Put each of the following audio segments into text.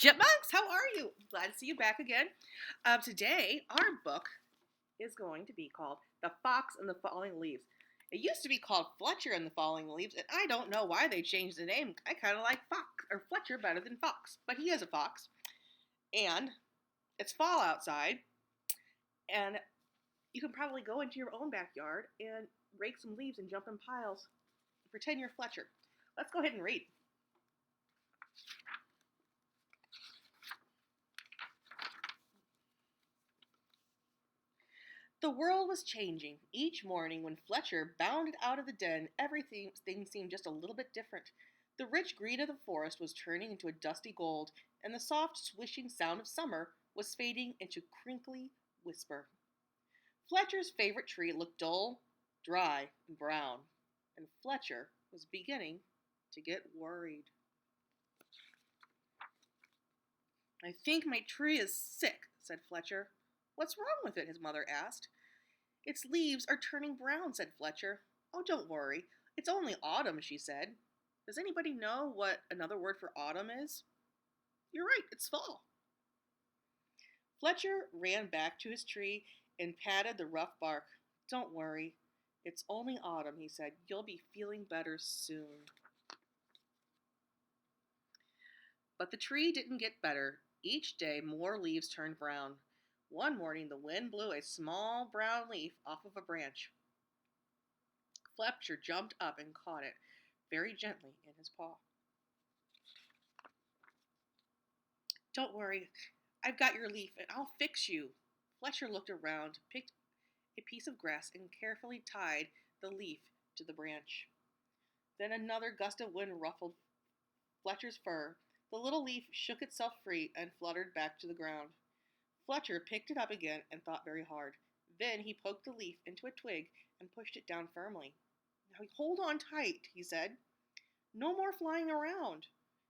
Chipmunks, how are you? Glad to see you back again. Today, our book is going to be called The Fox and the Falling Leaves. It used to be called Fletcher and the Falling Leaves, and I don't know why they changed the name. I kind of like Fox or Fletcher better than Fox, but he is a fox. And it's fall outside, and you can probably go into your own backyard and rake some leaves and jump in piles. Pretend you're Fletcher. Let's go ahead and read. The world was changing. Each morning, when Fletcher bounded out of the den, everything seemed just a little bit different. The rich green of the forest was turning into a dusty gold, and the soft, swishing sound of summer was fading into crinkly whisper. Fletcher's favorite tree looked dull, dry, and brown, and Fletcher was beginning to get worried. "I think my tree is sick," said Fletcher. "What's wrong with it?" his mother asked. "Its leaves are turning brown," said Fletcher. "Oh, don't worry. It's only autumn," she said. Does anybody know what another word for autumn is? You're right, it's fall. Fletcher ran back to his tree and patted the rough bark. "Don't worry. It's only autumn," he said. "You'll be feeling better soon." But the tree didn't get better. Each day more leaves turned brown. One morning the wind blew a small brown leaf off of a branch. Fletcher jumped up and caught it very gently in his paw. "Don't worry, I've got your leaf and I'll fix you." Fletcher looked around, picked a piece of grass, and carefully tied the leaf to the branch. Then another gust of wind ruffled Fletcher's fur. The little leaf shook itself free and fluttered back to the ground. Fletcher picked it up again and thought very hard. Then he poked the leaf into a twig and pushed it down firmly. "Now hold on tight," he said. "No more flying around."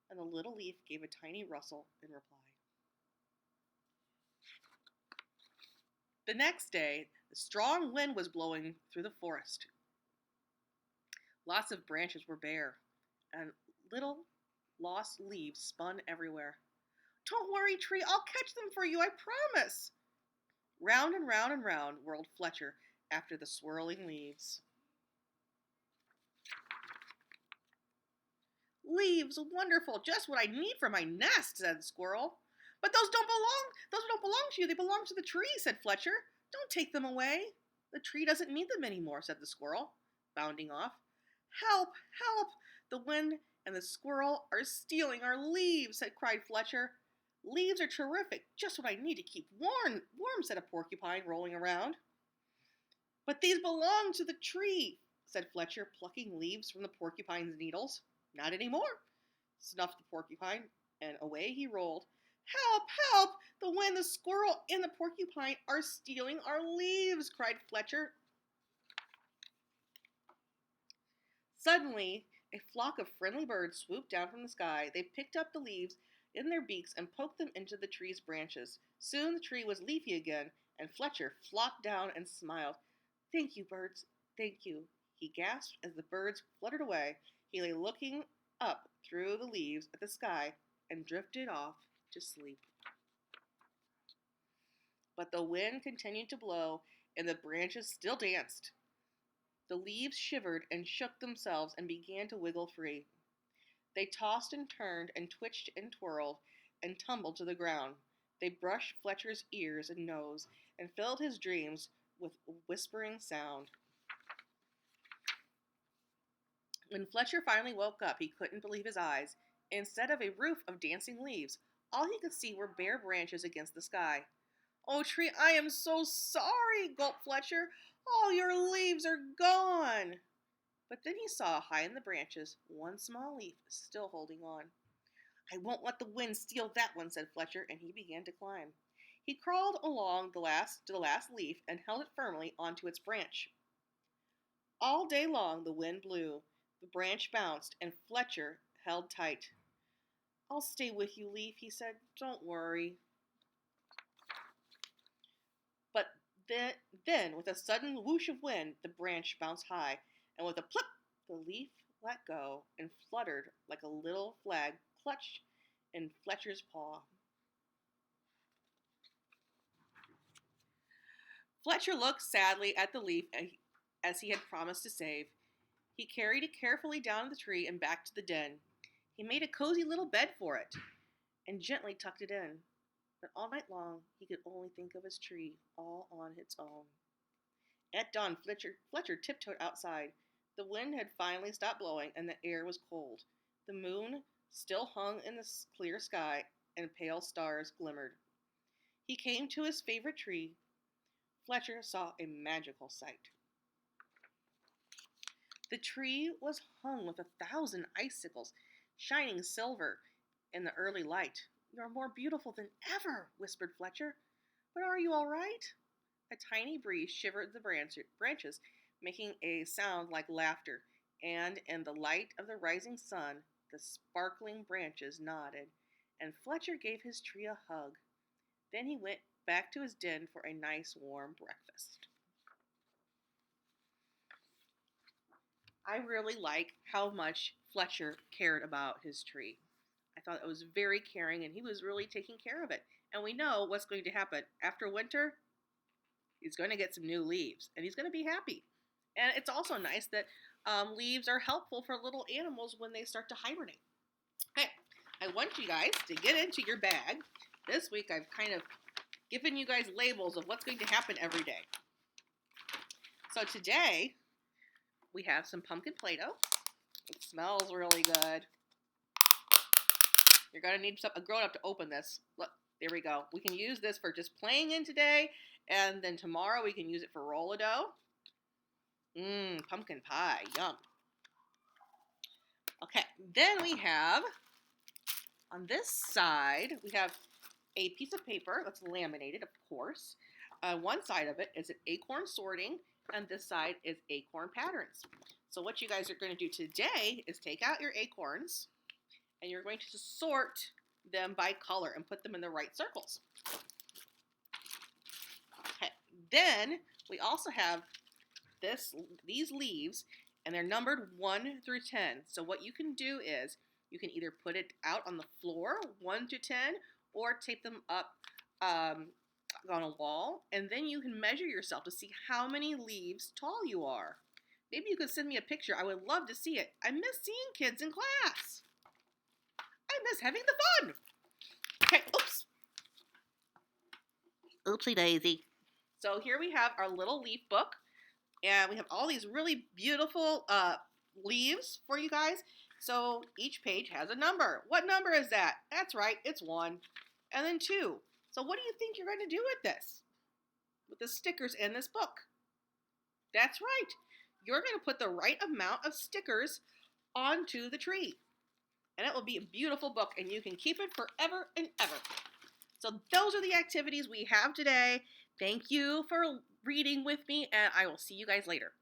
And the little leaf gave a tiny rustle in reply. The next day, the strong wind was blowing through the forest. Lots of branches were bare, and little lost leaves spun everywhere. "Don't worry, tree, I'll catch them for you, I promise." Round and round and round whirled Fletcher after the swirling leaves. "Leaves, wonderful, just what I need for my nest," said the squirrel. "But those don't belong to you, they belong to the tree," said Fletcher. "Don't take them away." "The tree doesn't need them anymore," said the squirrel, bounding off. "Help, help, the wind and the squirrel are stealing our leaves," cried Fletcher. "Leaves are terrific, just what I need to keep warm, said a porcupine, rolling around. "But these belong to the tree," said Fletcher, plucking leaves from the porcupine's needles. "Not anymore," snuffed the porcupine, and away he rolled. "Help, help, the wind, the squirrel, and the porcupine are stealing our leaves," cried Fletcher. Suddenly, a flock of friendly birds swooped down from the sky. They picked up the leaves in their beaks and poked them into the tree's branches. Soon the tree was leafy again, and Fletcher flopped down and smiled. "Thank you, birds, thank you," he gasped as the birds fluttered away. He lay looking up through the leaves at the sky and drifted off to sleep. But the wind continued to blow, and the branches still danced. The leaves shivered and shook themselves and began to wiggle free. They tossed and turned and twitched and twirled and tumbled to the ground. They brushed Fletcher's ears and nose and filled his dreams with whispering sound. When Fletcher finally woke up, he couldn't believe his eyes. Instead of a roof of dancing leaves, all he could see were bare branches against the sky. "Oh, tree, I am so sorry," gulped Fletcher. "All your leaves are gone." But then he saw, high in the branches, one small leaf still holding on. "I won't let the wind steal that one," said Fletcher, and he began to climb. He crawled along to the last leaf and held it firmly onto its branch. All day long the wind blew, the branch bounced, and Fletcher held tight. "I'll stay with you, leaf," he said. "Don't worry." But then, with a sudden whoosh of wind, the branch bounced high, and with a plip, the leaf let go and fluttered like a little flag clutched in Fletcher's paw. Fletcher looked sadly at the leaf as he had promised to save. He carried it carefully down the tree and back to the den. He made a cozy little bed for it and gently tucked it in. But all night long, he could only think of his tree all on its own. At dawn, Fletcher tiptoed outside. The wind had finally stopped blowing and the air was cold. The moon still hung in the clear sky and pale stars glimmered. He came to his favorite tree. Fletcher saw a magical sight. The tree was hung with 1,000 icicles, shining silver in the early light. "You're more beautiful than ever," whispered Fletcher. "But are you all right?" A tiny breeze shivered the branches, making a sound like laughter, and in the light of the rising sun, the sparkling branches nodded, and Fletcher gave his tree a hug. Then he went back to his den for a nice warm breakfast. I really like how much Fletcher cared about his tree. I thought it was very caring and he was really taking care of it. And we know what's going to happen. After winter, he's going to get some new leaves and he's going to be happy. And it's also nice that leaves are helpful for little animals when they start to hibernate. Okay, I want you guys to get into your bag. This week I've kind of given you guys labels of what's going to happen every day. So today we have some pumpkin Play-Doh. It smells really good. You're going to need a grown-up to open this. Look, there we go. We can use this for just playing in today, and then tomorrow we can use it for roll-a-dough. Pumpkin pie, yum. Okay, then we have, on this side, we have a piece of paper that's laminated, of course. One side of it is an acorn sorting, and this side is acorn patterns. So what you guys are going to do today is take out your acorns, and you're going to sort them by color and put them in the right circles. Okay. Then we also have these leaves, and they're numbered 1 through 10. So what you can do is you can either put it out on the floor, 1 to 10, or tape them up on a wall, and then you can measure yourself to see how many leaves tall you are. Maybe you could send me a picture. I would love to see it. I miss seeing kids in class. I miss having the fun. Okay, oops. Oopsie daisy. So here we have our little leaf book, and we have all these really beautiful leaves for you guys. So each page has a number. What number is that? That's right, it's 1. And then 2. So what do you think you're going to do with this? With the stickers in this book? That's right. You're going to put the right amount of stickers onto the tree. And it will be a beautiful book, and you can keep it forever and ever. So those are the activities we have today. Thank you for reading with me, and I will see you guys later.